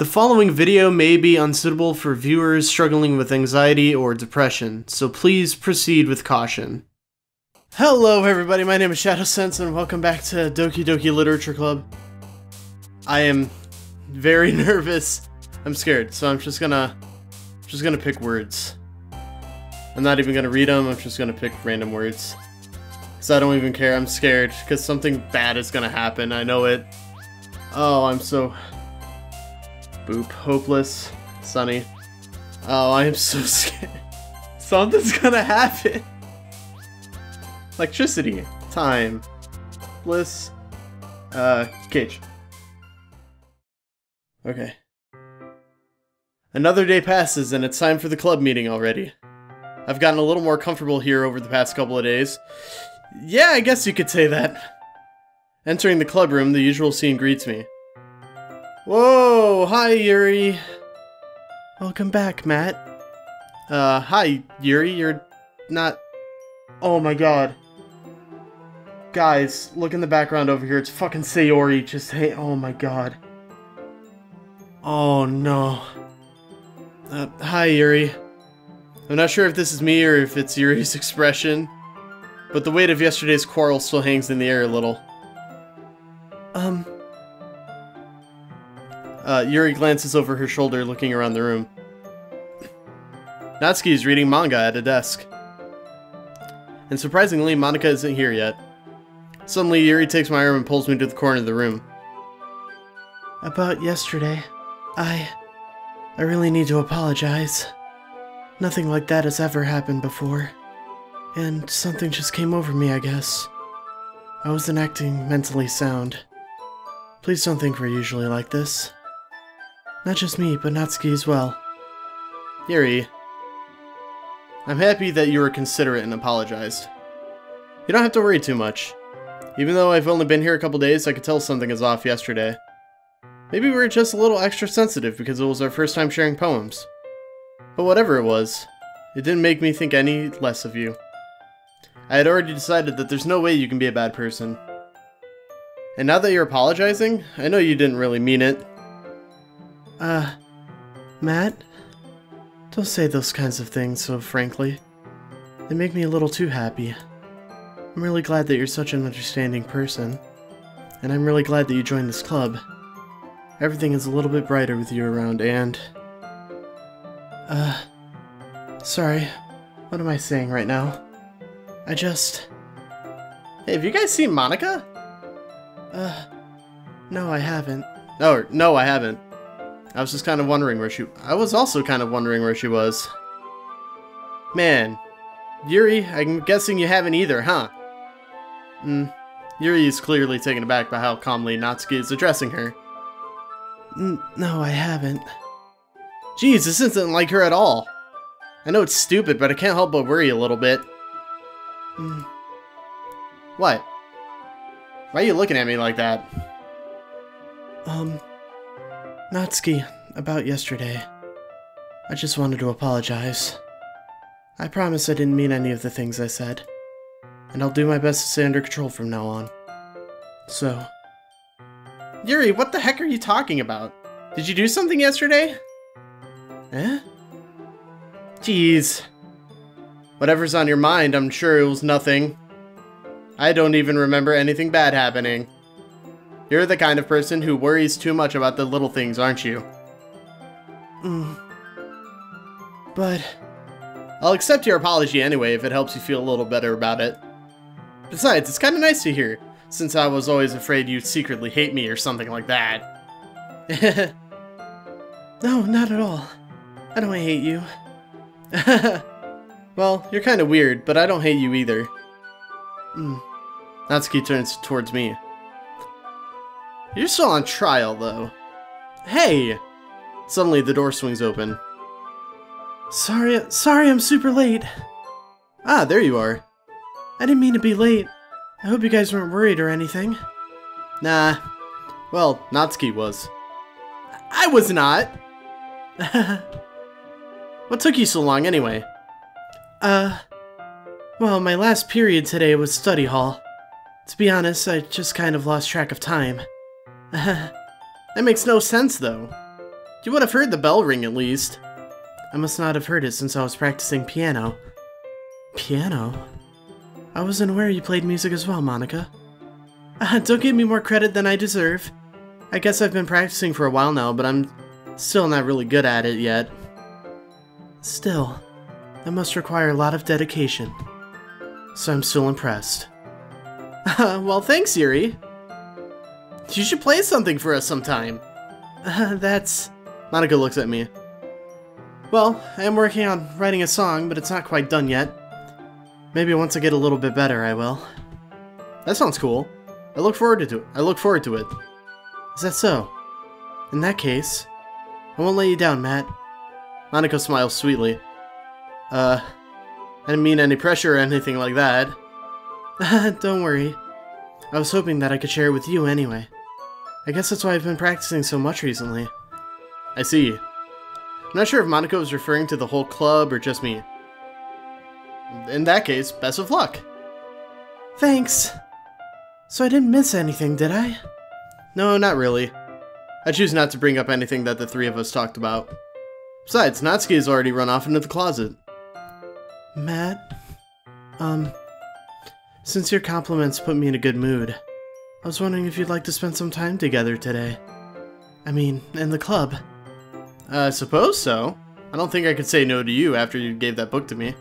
The following video may be unsuitable for viewers struggling with anxiety or depression, so please proceed with caution. Hello everybody, my name is Shadowsense and welcome back to Doki Doki Literature Club. I am very nervous. I'm scared, so I'm just gonna pick words. I'm not even gonna read them, I'm just gonna pick random words. Because I don't even care, I'm scared, because something bad is gonna happen, I know it. Oh, I'm so... Boop. Hopeless. Sunny. Oh, I am so scared. Something's gonna happen. Electricity. Time. Bliss. Cage. Okay. Another day passes and it's time for the club meeting already. I've gotten a little more comfortable here over the past couple of days. Yeah, I guess you could say that. Entering the club room, the usual scene greets me. Whoa, hi Yuri. Welcome back, Matt. Hi Yuri, you're not... Oh my god. Guys, look in the background over here, it's fucking Sayori, just hey, oh my god. Oh no. Hi Yuri. I'm not sure if this is me or if it's Yuri's expression, but the weight of yesterday's quarrel still hangs in the air a little. Yuri glances over her shoulder, looking around the room. Natsuki is reading manga at a desk. And surprisingly, Monika isn't here yet. Suddenly, Yuri takes my arm and pulls me to the corner of the room. About yesterday, I really need to apologize. Nothing like that has ever happened before. And something just came over me, I guess. I wasn't acting mentally sound. Please don't think we're usually like this. Not just me, but Natsuki as well. Yuri, I'm happy that you were considerate and apologized. You don't have to worry too much. Even though I've only been here a couple days, I could tell something is off yesterday. Maybe we were just a little extra sensitive because it was our first time sharing poems. But whatever it was, it didn't make me think any less of you. I had already decided that there's no way you can be a bad person. And now that you're apologizing, I know you didn't really mean it. Matt? Don't say those kinds of things so frankly. They make me a little too happy. I'm really glad that you're such an understanding person. And I'm really glad that you joined this club. Everything is a little bit brighter with you around and... Sorry. What am I saying right now? I just... Hey, have you guys seen Monika? No, I haven't. Oh, no, I haven't. I was just kind of wondering where she... I was also kind of wondering where she was. Man. Yuri, I'm guessing you haven't either, huh? Yuri is clearly taken aback by how calmly Natsuki is addressing her. No, I haven't. Jeez, this isn't like her at all. I know it's stupid, but I can't help but worry a little bit. What? Why are you looking at me like that? Natsuki, about yesterday. I just wanted to apologize. I promise I didn't mean any of the things I said. And I'll do my best to stay under control from now on. So... Yuri, what the heck are you talking about? Did you do something yesterday? Eh? Jeez. Whatever's on your mind, I'm sure it was nothing. I don't even remember anything bad happening. You're the kind of person who worries too much about the little things, aren't you? But... I'll accept your apology anyway if it helps you feel a little better about it. Besides, it's kind of nice to hear, since I was always afraid you'd secretly hate me or something like that. No, not at all. I don't hate you. Well, you're kind of weird, but I don't hate you either. Natsuki turns towards me. You're still on trial, though. Hey! Suddenly, the door swings open. Sorry, I'm super late. Ah, there you are. I didn't mean to be late. I hope you guys weren't worried or anything. Nah. Well, Natsuki was. I was not! What took you so long, anyway? Well, my last period today was study hall. To be honest, I just kind of lost track of time. That makes no sense, though. You would have heard the bell ring at least. I must not have heard it since I was practicing piano. Piano? I wasn't aware you played music as well, Monika. Don't give me more credit than I deserve. I guess I've been practicing for a while now, but I'm still not really good at it yet. Still, that must require a lot of dedication. So I'm still impressed. Well, thanks, Yuri. You should play something for us sometime. Monika looks at me. Well, I am working on writing a song, but it's not quite done yet. Maybe once I get a little bit better, I will. That sounds cool. I look forward to it. Is that so? In that case, I won't let you down, Matt. Monika smiles sweetly. I didn't mean any pressure or anything like that. Don't worry. I was hoping that I could share it with you anyway. I guess that's why I've been practicing so much recently. I see. I'm not sure if Monika was referring to the whole club or just me. In that case, best of luck. Thanks. So I didn't miss anything, did I? No, not really. I choose not to bring up anything that the three of us talked about. Besides, Natsuki has already run off into the closet. Matt? Since your compliments put me in a good mood, I was wondering if you'd like to spend some time together today. I mean, in the club. I suppose so. I don't think I could say no to you after you gave that book to me.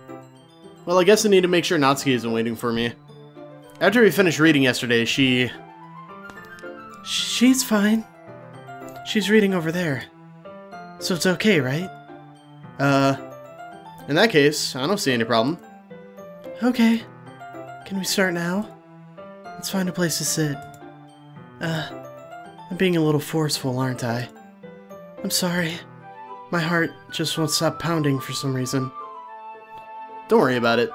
Well, I guess I need to make sure Natsuki isn't waiting for me. After we finished reading yesterday, She's fine. She's reading over there. So it's okay, right? In that case, I don't see any problem. Okay. Can we start now? Let's find a place to sit. I'm being a little forceful, aren't I? I'm sorry. My heart just won't stop pounding for some reason. Don't worry about it.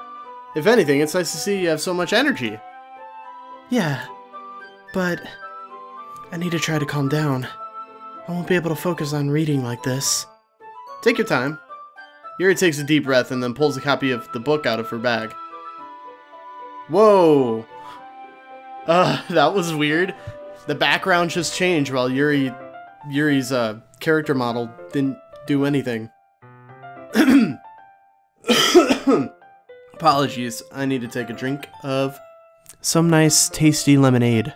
If anything, it's nice to see you have so much energy. Yeah, but I need to try to calm down. I won't be able to focus on reading like this. Take your time. Yuri takes a deep breath and then pulls a copy of the book out of her bag. Whoa! That was weird. The background just changed while Yuri's character model didn't do anything. Apologies, I need to take a drink of some nice tasty lemonade.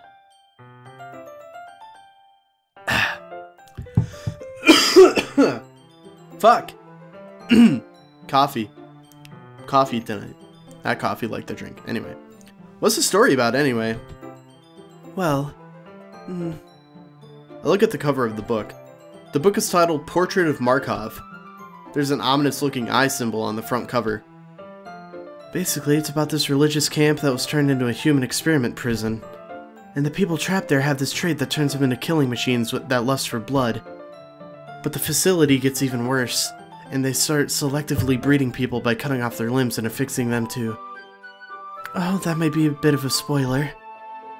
Fuck! Coffee. Coffee tonight. Not coffee like the drink. Anyway. What's the story about anyway? Well, I look at the cover of the book. The book is titled Portrait of Markov. There's an ominous looking eye symbol on the front cover. Basically, it's about this religious camp that was turned into a human experiment prison. And the people trapped there have this trait that turns them into killing machines that lust for blood. But the facility gets even worse, and they start selectively breeding people by cutting off their limbs and affixing them to... Oh, that might be a bit of a spoiler.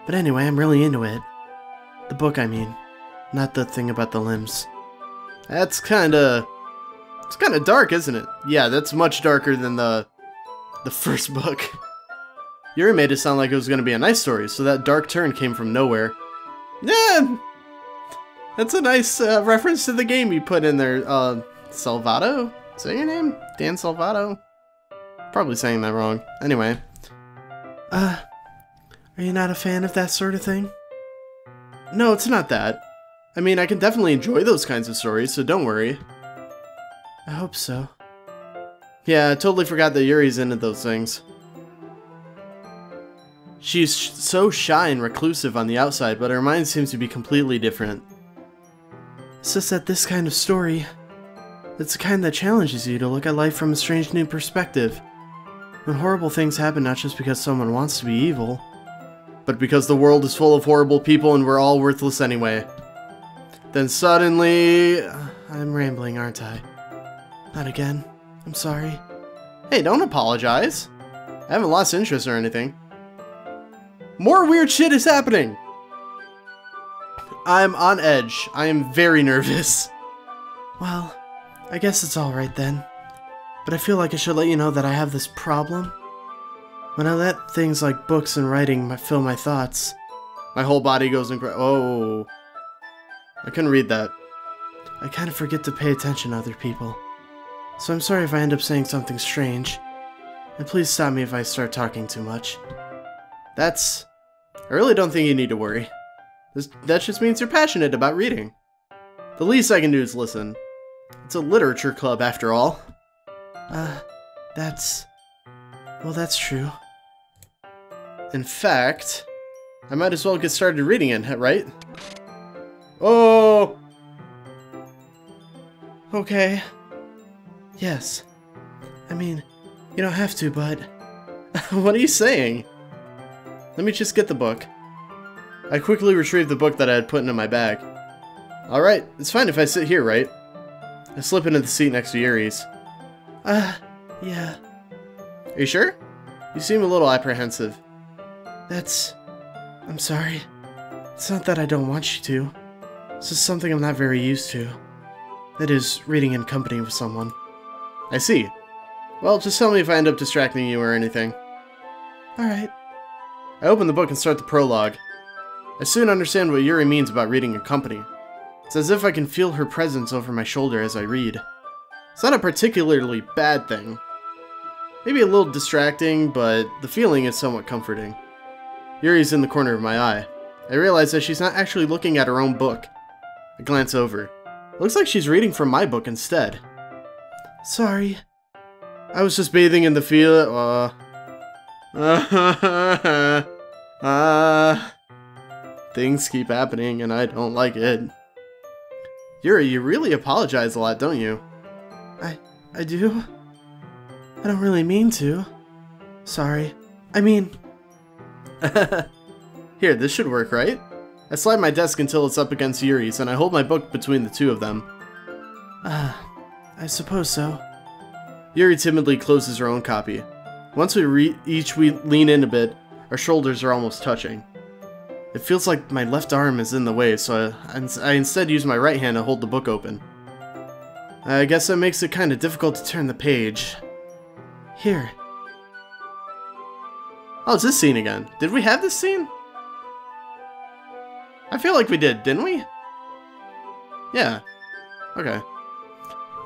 But anyway, I'm really into it. The book, I mean. Not the thing about the limbs. That's kinda... It's kinda dark, isn't it? Yeah, that's much darker than the first book. Yuri made it sound like it was gonna be a nice story, so that dark turn came from nowhere. Yeah! That's a nice reference to the game you put in there. Salvato? Is that your name? Dan Salvato? Probably saying that wrong. Anyway. Are you not a fan of that sort of thing? No, it's not that. I mean, I can definitely enjoy those kinds of stories, so don't worry. I hope so. Yeah, I totally forgot that Yuri's into those things. She's so shy and reclusive on the outside, but her mind seems to be completely different. It's just that this kind of story, it's the kind that challenges you to look at life from a strange new perspective. When horrible things happen not just because someone wants to be evil, but because the world is full of horrible people and we're all worthless anyway. Then suddenly... I'm rambling, aren't I? Not again. I'm sorry. Hey, don't apologize. I haven't lost interest or anything. More weird shit is happening! I'm on edge. I am very nervous. Well, I guess it's alright then. But I feel like I should let you know that I have this problem. When I let things like books and writing fill my thoughts, my whole body goes oh. I couldn't read that. I kind of forget to pay attention to other people. So I'm sorry if I end up saying something strange. And please stop me if I start talking too much. I really don't think you need to worry. That just means you're passionate about reading. The least I can do is listen. It's a literature club, after all. Well, that's true. In fact, I might as well get started reading it, right? Oh! Okay. Yes. I mean, you don't have to, but... What are you saying? Let me just get the book. I quickly retrieved the book that I had put into my bag. Alright, it's fine if I sit here, right? I slip into the seat next to Yuri's. Yeah. Are you sure? You seem a little apprehensive. I'm sorry. It's not that I don't want you to. It's just something I'm not very used to. That is, reading in company with someone. I see. Well, just tell me if I end up distracting you or anything. Alright. I open the book and start the prologue. I soon understand what Yuri means about reading in company. It's as if I can feel her presence over my shoulder as I read. It's not a particularly bad thing. Maybe a little distracting, but the feeling is somewhat comforting. Yuri's in the corner of my eye. I realize that she's not actually looking at her own book. I glance over. It looks like she's reading from my book instead. Sorry. I was just bathing in the feel. Things keep happening and I don't like it. Yuri, you really apologize a lot, don't you? I do? I don't really mean to. Sorry. I mean... Here, this should work, right? I slide my desk until it's up against Yuri's, and I hold my book between the two of them. I suppose so. Yuri timidly closes her own copy. Once we each lean in a bit, our shoulders are almost touching. It feels like my left arm is in the way, so I instead use my right hand to hold the book open. I guess that makes it kind of difficult to turn the page. Here. Oh, it's this scene again. Did we have this scene? I feel like we did, didn't we? Yeah. Okay.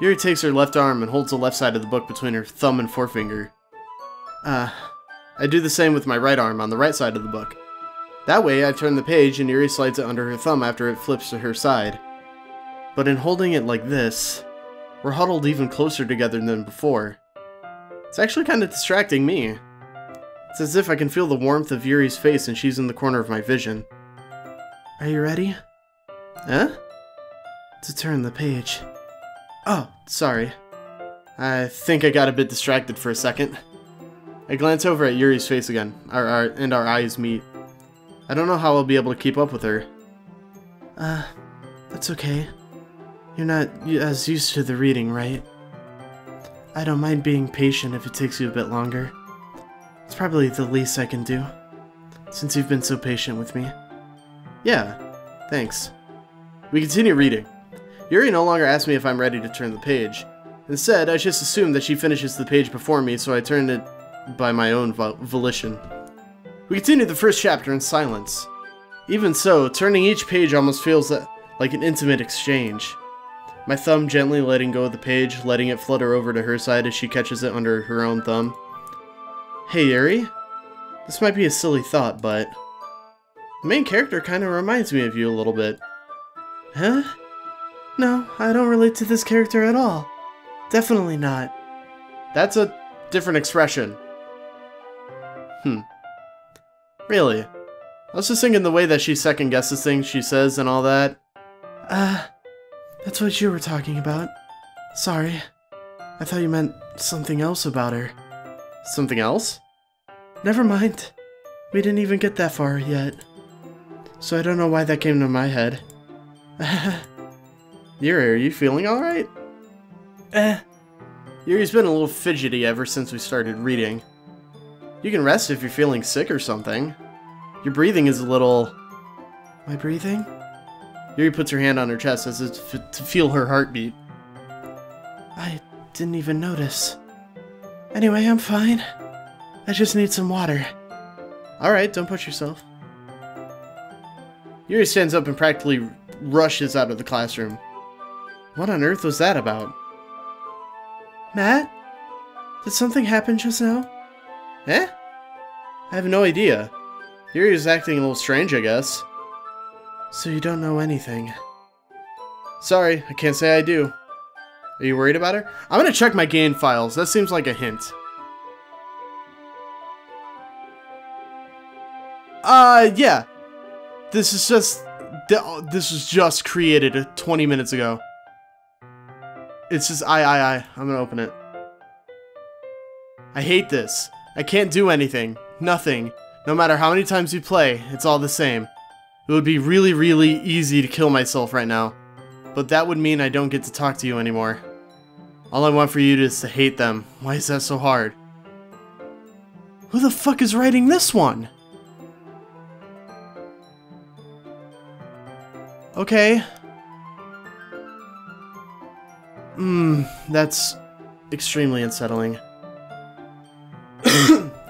Yuri takes her left arm and holds the left side of the book between her thumb and forefinger. I do the same with my right arm on the right side of the book. That way, I turn the page and Yuri slides it under her thumb after it flips to her side. But in holding it like this, we're huddled even closer together than before. It's actually kind of distracting me. It's as if I can feel the warmth of Yuri's face and she's in the corner of my vision. Are you ready? Huh? To turn the page. Oh, sorry. I think I got a bit distracted for a second. I glance over at Yuri's face again, and our eyes meet. I don't know how I'll be able to keep up with her. That's okay. You're not as used to the reading, right? I don't mind being patient if it takes you a bit longer. It's probably the least I can do, since you've been so patient with me. Yeah, thanks. We continue reading. Yuri no longer asks me if I'm ready to turn the page. Instead, I just assume that she finishes the page before me, so I turn it by my own volition. We continue the first chapter in silence. Even so, turning each page almost feels like an intimate exchange. My thumb gently letting go of the page, letting it flutter over to her side as she catches it under her own thumb. Hey Yuri, this might be a silly thought, but the main character kind of reminds me of you a little bit. Huh? No, I don't relate to this character at all. Definitely not. That's a different expression. Really? I was just thinking the way that she second-guesses things she says and all that. That's what you were talking about. Sorry. I thought you meant something else about her. Something else? Never mind. We didn't even get that far yet. So I don't know why that came to my head. Yuri, are you feeling alright? Yuri's been a little fidgety ever since we started reading. You can rest if you're feeling sick or something. Your breathing is a little... My breathing? Yuri puts her hand on her chest as if to feel her heartbeat. I didn't even notice. Anyway, I'm fine. I just need some water. Alright, don't push yourself. Yuri stands up and practically rushes out of the classroom. What on earth was that about? Matt? Did something happen just now? Eh? I have no idea. Yuri was acting a little strange, I guess. So you don't know anything. Sorry, I can't say I do. Are you worried about her? I'm gonna check my game files. That seems like a hint. Yeah. This was just created 20 minutes ago. It's just I'm gonna open it. I hate this. I can't do anything. Nothing. No matter how many times you play, it's all the same. It would be really, really easy to kill myself right now. But that would mean I don't get to talk to you anymore. All I want for you is to hate them. Why is that so hard? Who the fuck is writing this one? Okay. That's extremely unsettling.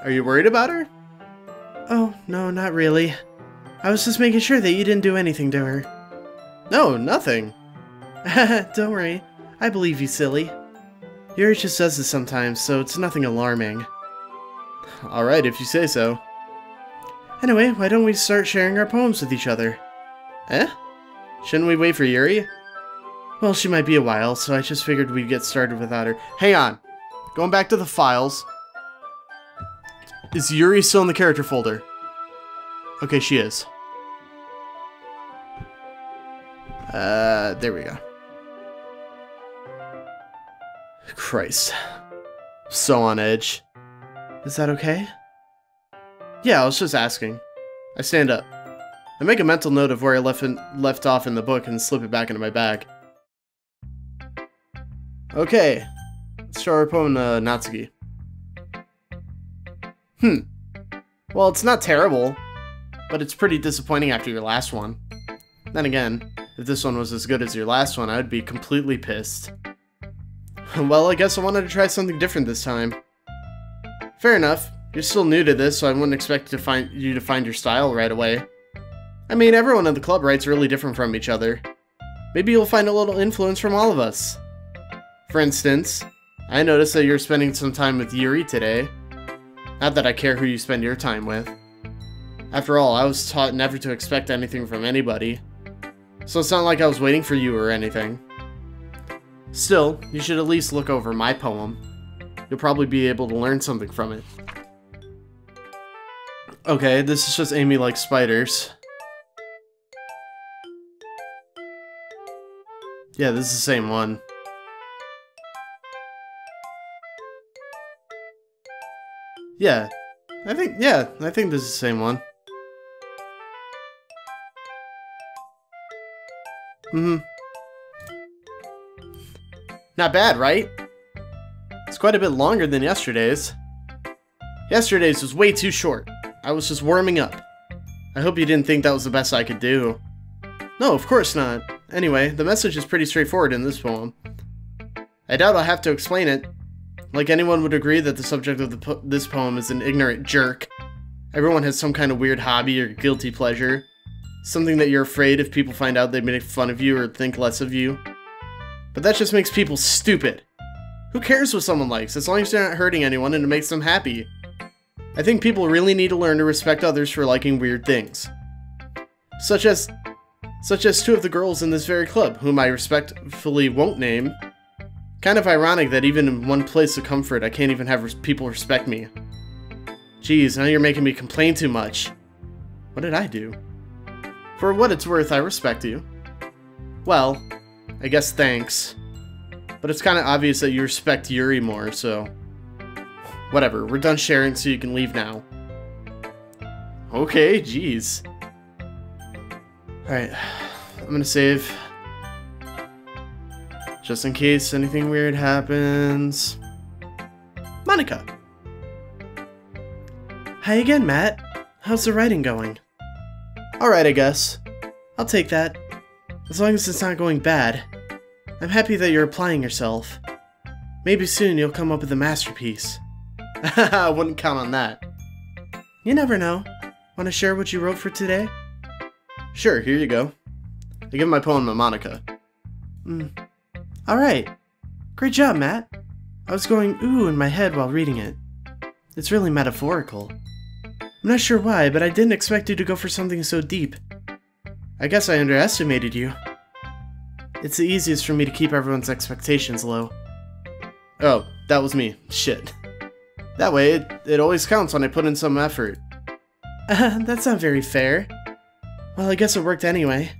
Are you worried about her? Oh, no, not really. I was just making sure that you didn't do anything to her. No, nothing. Don't worry. I believe you, silly. Yuri just does this sometimes, so it's nothing alarming. Alright, if you say so. Anyway, why don't we start sharing our poems with each other? Eh? Shouldn't we wait for Yuri? Well, she might be a while, so I just figured we'd get started without her. Hang on. Going back to the files. Is Yuri still in the character folder? Okay, she is. There we go. Christ. So on edge. Is that okay? Yeah, I was just asking. I stand up. I make a mental note of where I left off in the book and slip it back into my bag. Okay. Let's show our poem to Natsuki. Well, it's not terrible, but it's pretty disappointing after your last one. Then again, if this one was as good as your last one, I would be completely pissed. Well, I guess I wanted to try something different this time. Fair enough. You're still new to this, so I wouldn't expect you to find your style right away. I mean, everyone in the club writes really different from each other. Maybe you'll find a little influence from all of us. For instance, I noticed that you're spending some time with Yuri today. Not that I care who you spend your time with. After all, I was taught never to expect anything from anybody. So it's not like I was waiting for you or anything. Still, you should at least look over my poem. You'll probably be able to learn something from it. Okay, this is just Amy likes spiders. Yeah, this is the same one. Yeah, I think this is the same one. Not bad, right? It's quite a bit longer than yesterday's. Yesterday's was way too short. I was just warming up. I hope you didn't think that was the best I could do. No, of course not. Anyway, the message is pretty straightforward in this poem. I doubt I'll have to explain it. Like anyone would agree that the subject of this poem is an ignorant jerk. Everyone has some kind of weird hobby or guilty pleasure. Something that you're afraid if people find out they make fun of you or think less of you. But that just makes people stupid. Who cares what someone likes, as long as they're not hurting anyone and it makes them happy? I think people really need to learn to respect others for liking weird things. Such as two of the girls in this very club, whom I respectfully won't name. Kind of ironic that even in one place of comfort, I can't even have people respect me. Geez, now you're making me complain too much. What did I do? For what it's worth, I respect you. Well, I guess thanks. But it's kind of obvious that you respect Yuri more, so... Whatever, we're done sharing so you can leave now. Okay, jeez. Alright, I'm gonna save. Just in case anything weird happens. Monika! Hi again, Matt. How's the writing going? Alright, I guess. I'll take that. As long as it's not going bad. I'm happy that you're applying yourself. Maybe soon you'll come up with a masterpiece. I wouldn't count on that. You never know. Want to share what you wrote for today? Sure, here you go. I give my poem to Monika. Alright. Great job, Matt. I was going ooh in my head while reading it. It's really metaphorical. I'm not sure why, but I didn't expect you to go for something so deep. I guess I underestimated you. It's the easiest for me to keep everyone's expectations low. Oh, that was me. Shit. That way, it always counts when I put in some effort. That's not very fair. Well, I guess it worked anyway.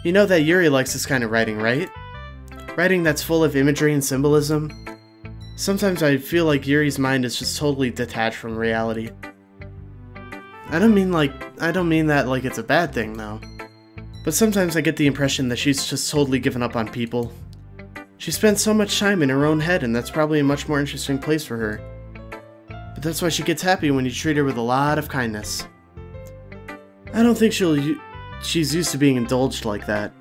You know that Yuri likes this kind of writing, right? Writing that's full of imagery and symbolism. Sometimes I feel like Yuri's mind is just totally detached from reality. I don't mean that like it's a bad thing, though. But sometimes I get the impression that she's just totally given up on people. She spends so much time in her own head, and that's probably a much more interesting place for her. But that's why she gets happy when you treat her with a lot of kindness. I don't think she's used to being indulged like that.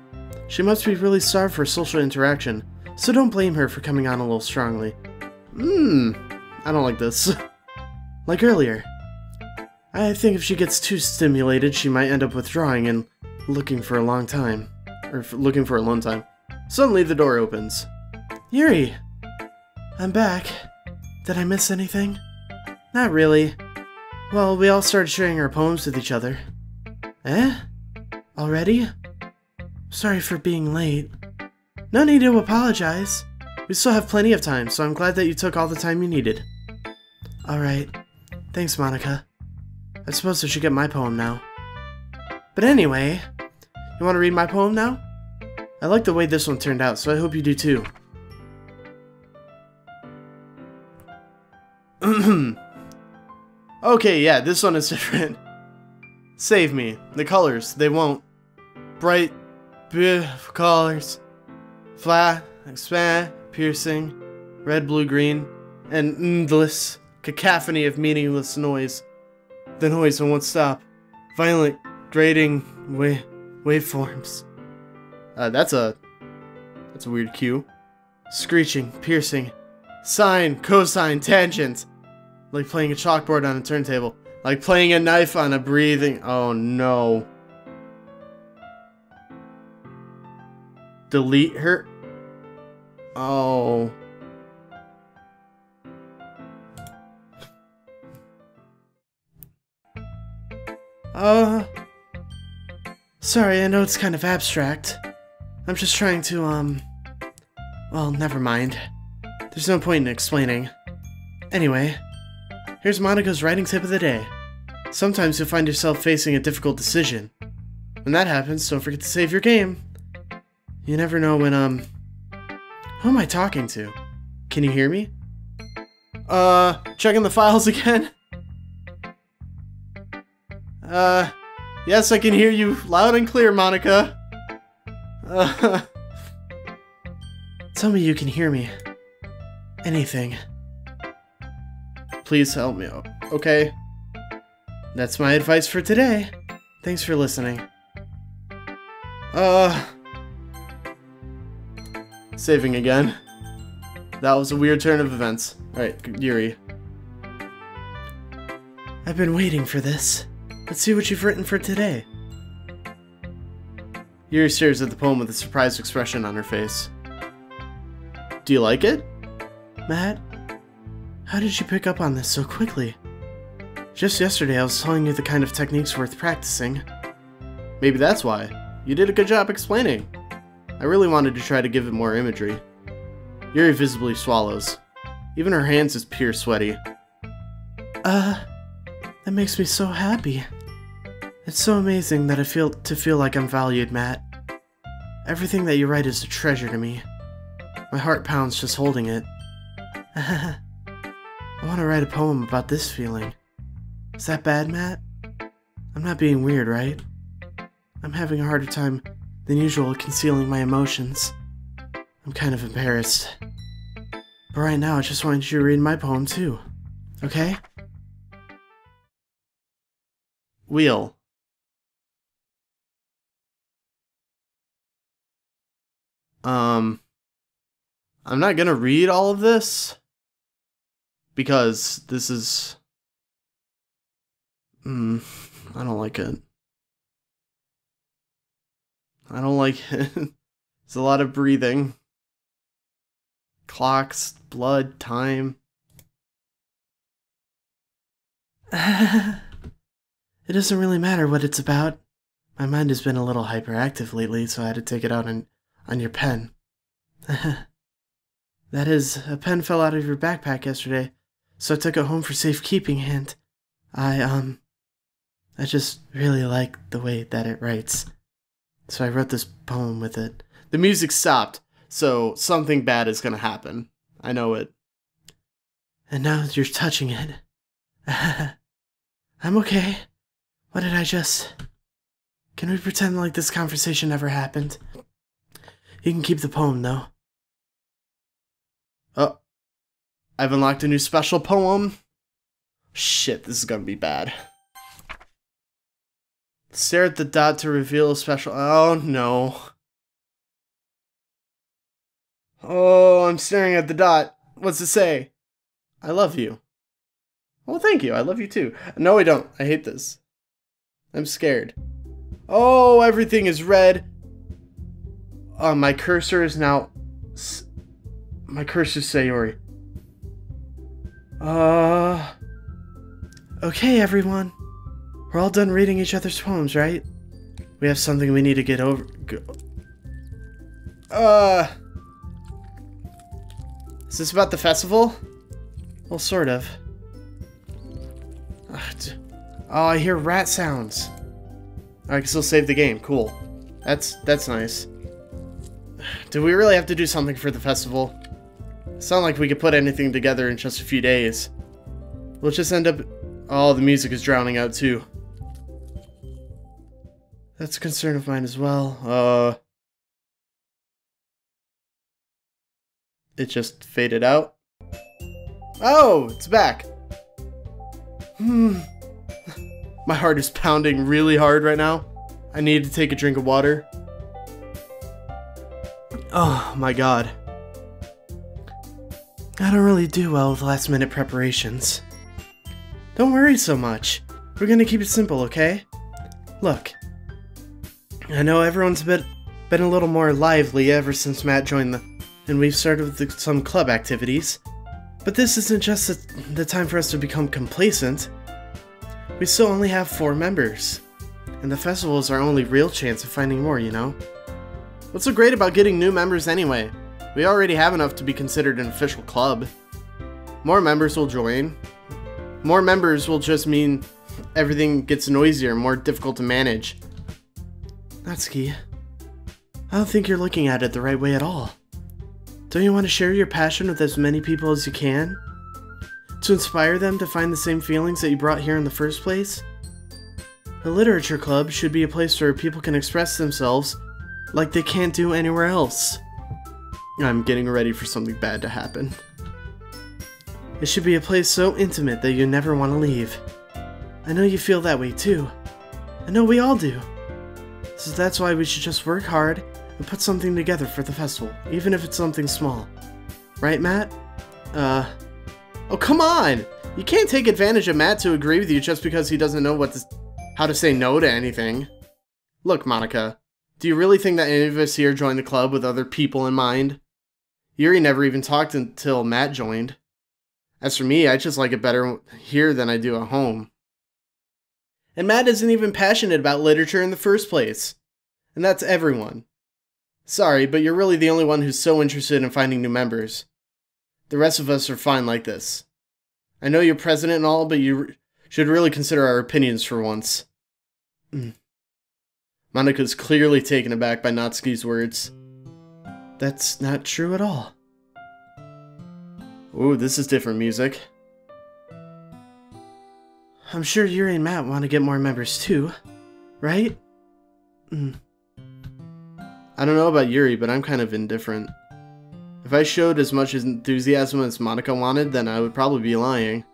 She must be really starved for social interaction, so don't blame her for coming on a little strongly. I don't like this. Like earlier. I think if she gets too stimulated, she might end up withdrawing and looking for a long time. Looking for a long time. Suddenly the door opens. Yuri! I'm back. Did I miss anything? Not really. Well, we all started sharing our poems with each other. Eh? Already? Sorry for being late. No need to apologize. We still have plenty of time, so I'm glad that you took all the time you needed. Alright. Thanks, Monika. I suppose I should get my poem now. But anyway, you want to read my poem now? I like the way this one turned out, so I hope you do too. Okay, yeah, this one is different. Save me. The colors, they won't. Bright, beautiful colors. Flat, expand, piercing, red, blue, green, and endless cacophony of meaningless noise. The noise won't stop. Violent, grating waveforms. That's a weird cue. Screeching, piercing, sine, cosine, tangent. Like playing a chalkboard on a turntable. Like playing a knife on a breathing. Oh no. Delete her. Oh. Sorry, I know it's kind of abstract. I'm just trying to, well, never mind. There's no point in explaining. Anyway, here's Monika's writing tip of the day. Sometimes you'll find yourself facing a difficult decision. When that happens, don't forget to save your game. You never know when, who am I talking to? Can you hear me? Checking the files again? Yes, I can hear you loud and clear, Monika. Tell me you can hear me. Anything. Please help me out, okay? That's my advice for today. Thanks for listening. Saving again. That was a weird turn of events. Alright, Yuri. I've been waiting for this. Let's see what you've written for today. Yuri stares at the poem with a surprised expression on her face. Do you like it? Matt, how did you pick up on this so quickly? Just yesterday I was telling you the kind of techniques worth practicing. Maybe that's why. You did a good job explaining. I really wanted to try to give it more imagery. Yuri visibly swallows. Even her hands is pure sweaty. That makes me so happy. It's so amazing that I feel like I'm valued, Matt. Everything that you write is a treasure to me. My heart pounds just holding it. I want to write a poem about this feeling. Is that bad, Matt? I'm not being weird, right? I'm having a harder time than usual concealing my emotions. I'm kind of embarrassed. But right now I just wanted you to read my poem too. Okay? Wheel. I'm not gonna read all of this because this is I don't like it. I don't like it. It's a lot of breathing. clocks, blood, time. It doesn't really matter what it's about. My mind has been a little hyperactive lately, so I had to take it out on your pen. That is, a pen fell out of your backpack yesterday, so I took it home for safekeeping, and I just really like the way that it writes. So I wrote this poem with it. The music stopped, so something bad is gonna happen. I know it. And now you're touching it. I'm okay. What did I just... Can we pretend like this conversation never happened? You can keep the poem, though. Oh. I've unlocked a new special poem. Shit, this is gonna be bad. Stare at the dot to reveal a special... Oh, no. Oh, I'm staring at the dot. What's it say? I love you. Well, thank you. I love you too. No, I don't. I hate this. I'm scared. Oh, everything is red. My cursor is now... My cursor's Sayori. Okay, everyone. We're all done reading each other's poems, right? We have something we need to get over... Is this about the festival? Well, sort of. Oh, I hear rat sounds. I can still save the game. Cool. That's nice. Do we really have to do something for the festival? It's not like we could put anything together in just a few days. We'll just end up... Oh, the music is drowning out too. That's a concern of mine as well. It just faded out. Oh, it's back. My heart is pounding really hard right now. I need to take a drink of water. Oh my god. I don't really do well with last-minute preparations. Don't worry so much. We're gonna keep it simple, okay? Look. I know everyone's been a little more lively ever since Matt joined and we've started with some club activities. But this isn't just the time for us to become complacent. We still only have 4 members. And the festival is our only real chance of finding more, you know? What's so great about getting new members anyway? We already have enough to be considered an official club. More members will join. More members will just mean everything gets noisier and more difficult to manage. Natsuki, I don't think you're looking at it the right way at all. Don't you want to share your passion with as many people as you can? To inspire them to find the same feelings that you brought here in the first place? A literature club should be a place where people can express themselves like they can't do anywhere else. I'm getting ready for something bad to happen. It should be a place so intimate that you never want to leave. I know you feel that way too. I know we all do. So that's why we should just work hard and put something together for the festival, even if it's something small. Right, Matt? Oh, come on! You can't take advantage of Matt to agree with you just because he doesn't know how to say no to anything. Look, Monika, do you really think that any of us here joined the club with other people in mind? Yuri never even talked until Matt joined. As for me, I just like it better here than I do at home. And Matt isn't even passionate about literature in the first place. And that's everyone. Sorry, but you're really the only one who's so interested in finding new members. The rest of us are fine like this. I know you're president and all, but you should really consider our opinions for once. Monika's clearly taken aback by Natsuki's words. That's not true at all. Ooh, this is different music. I'm sure Yuri and Matt want to get more members too, right? I don't know about Yuri, but I'm kind of indifferent. If I showed as much enthusiasm as Monika wanted, then I would probably be lying.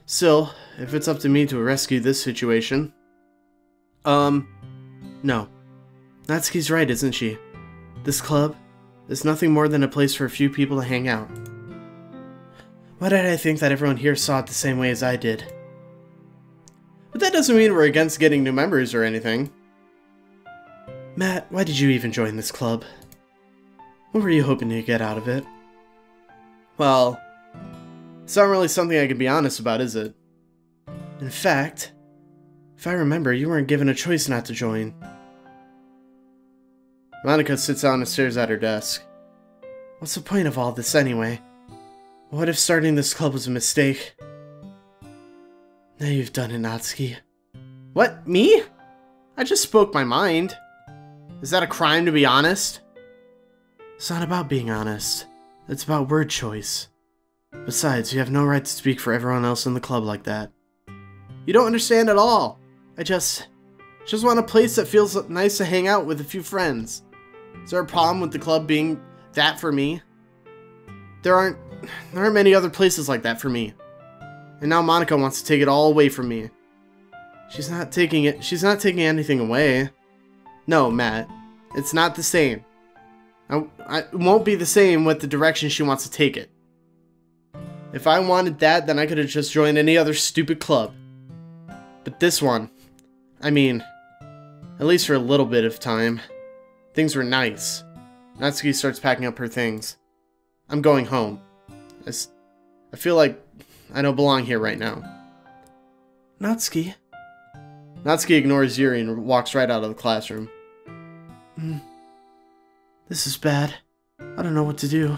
Still, if it's up to me to rescue this situation... No. Natsuki's right, isn't she? This club is nothing more than a place for a few people to hang out. Why did I think that everyone here saw it the same way as I did? But that doesn't mean we're against getting new members or anything. Matt, why did you even join this club? What were you hoping to get out of it? Well, it's not really something I can be honest about, is it? In fact, if I remember, you weren't given a choice not to join. Monika sits down and stares at her desk. What's the point of all this anyway? What if starting this club was a mistake? Now you've done it, Natsuki. What? Me? I just spoke my mind. Is that a crime to be honest? It's not about being honest. It's about word choice. Besides, you have no right to speak for everyone else in the club like that. You don't understand at all. I just want a place that feels nice to hang out with a few friends. Is there a problem with the club being that for me? There aren't many other places like that for me. And now Monika wants to take it all away from me. She's not taking anything away. No, Matt. It's not the same. It won't be the same with the direction she wants to take it. If I wanted that, then I could have just joined any other stupid club. But this one, I mean, at least for a little bit of time, things were nice. Natsuki starts packing up her things. I'm going home. I feel like I don't belong here right now. Natsuki? Natsuki ignores Yuri and walks right out of the classroom. This is bad. I don't know what to do.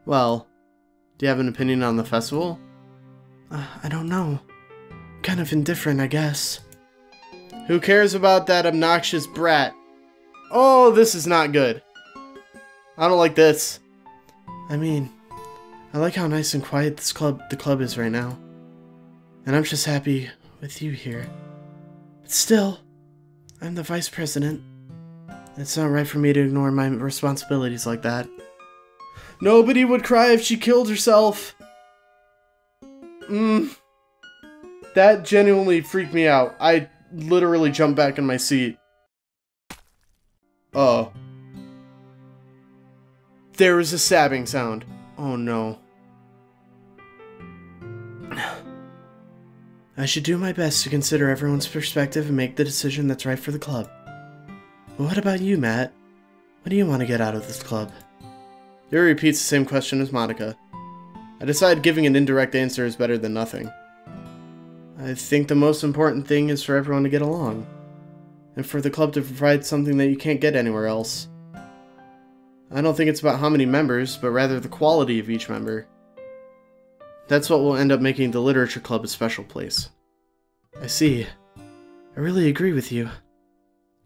Well, do you have an opinion on the festival? I don't know. Kind of indifferent, I guess. Who cares about that obnoxious brat? Oh, this is not good. I don't like this. I mean, I like how nice and quiet the club is right now. And I'm just happy with you here. But still, I'm the vice president. It's not right for me to ignore my responsibilities like that. Nobody would cry if she killed herself. That genuinely freaked me out. I literally jumped back in my seat. Oh. There was a stabbing sound. Oh no. I should do my best to consider everyone's perspective and make the decision that's right for the club. But what about you, Matt? What do you want to get out of this club? Yuri repeats the same question as Monika. I decide giving an indirect answer is better than nothing. I think the most important thing is for everyone to get along, and for the club to provide something that you can't get anywhere else. I don't think it's about how many members, but rather the quality of each member. That's what will end up making the literature club a special place. I see. I really agree with you.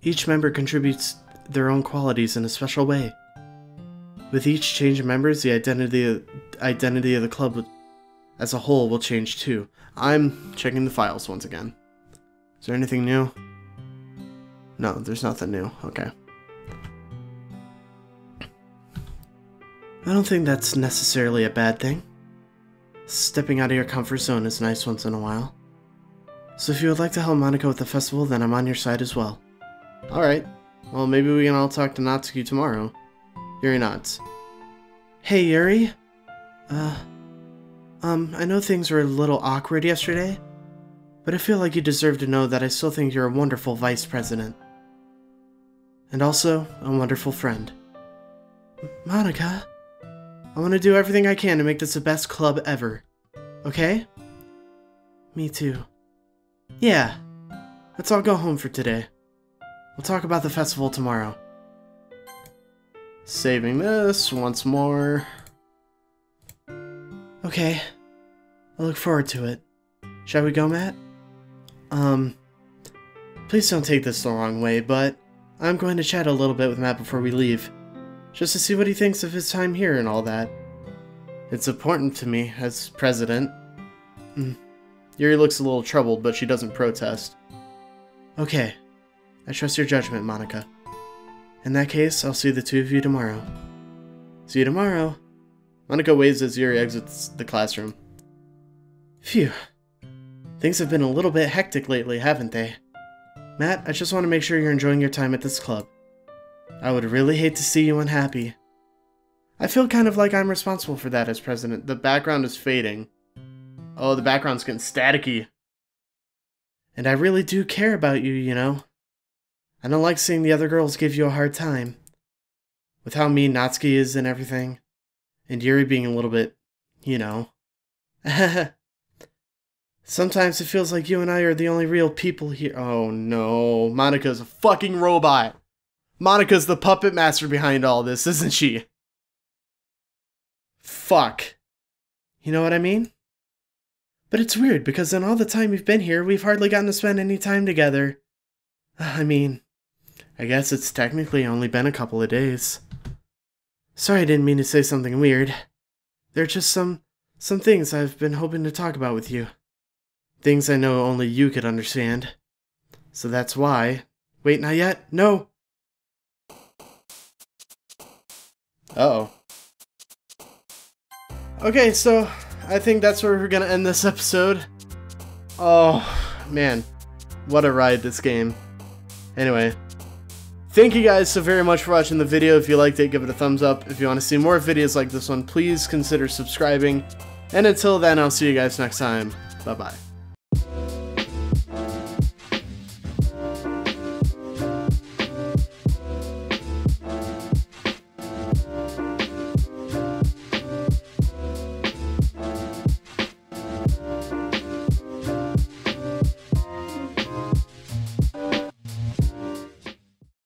Each member contributes their own qualities in a special way. With each change of members, the identity of the club as a whole will change too. I'm checking the files once again. Is there anything new? No, there's nothing new. Okay. I don't think that's necessarily a bad thing. Stepping out of your comfort zone is nice once in a while. So if you would like to help Monika with the festival, then I'm on your side as well. Alright. Well, maybe we can all talk to Natsuki tomorrow. Yuri nods. Hey, Yuri. I know things were a little awkward yesterday, but I feel like you deserve to know that I still think you're a wonderful vice president. And also, a wonderful friend. Monika, I want to do everything I can to make this the best club ever. Okay? Me too. Yeah. Let's all go home for today. We'll talk about the festival tomorrow. Saving this once more. Okay. I look forward to it. Shall we go, Matt? Please don't take this the wrong way, but I'm going to chat a little bit with Matt before we leave. Just to see what he thinks of his time here and all that. It's important to me, as president. Yuri looks a little troubled, but she doesn't protest. Okay. I trust your judgment, Monika. In that case, I'll see the two of you tomorrow. See you tomorrow. Monika waves as Yuri exits the classroom. Phew. Things have been a little bit hectic lately, haven't they? Matt, I just want to make sure you're enjoying your time at this club. I would really hate to see you unhappy. I feel kind of like I'm responsible for that as president. The background is fading. Oh, the background's getting staticky. And I really do care about you, you know. I don't like seeing the other girls give you a hard time. With how mean Natsuki is and everything. And Yuri being a little bit you know. Sometimes it feels like you and I are the only real people here. Oh no, Monika's a fucking robot. Monika's the puppet master behind all this, isn't she? Fuck. You know what I mean? But it's weird, because in all the time we've been here, we've hardly gotten to spend any time together. I mean, I guess it's technically only been a couple of days. Sorry, I didn't mean to say something weird. There are just some things I've been hoping to talk about with you. Things I know only you could understand. So that's why... Wait, not yet? No! Uh-oh. Okay, so I think that's where we're gonna end this episode. Oh, man. What a ride, this game. Anyway. Thank you guys so very much for watching the video. If you liked it, give it a thumbs up. If you want to see more videos like this one, please consider subscribing. And until then, I'll see you guys next time. Bye-bye.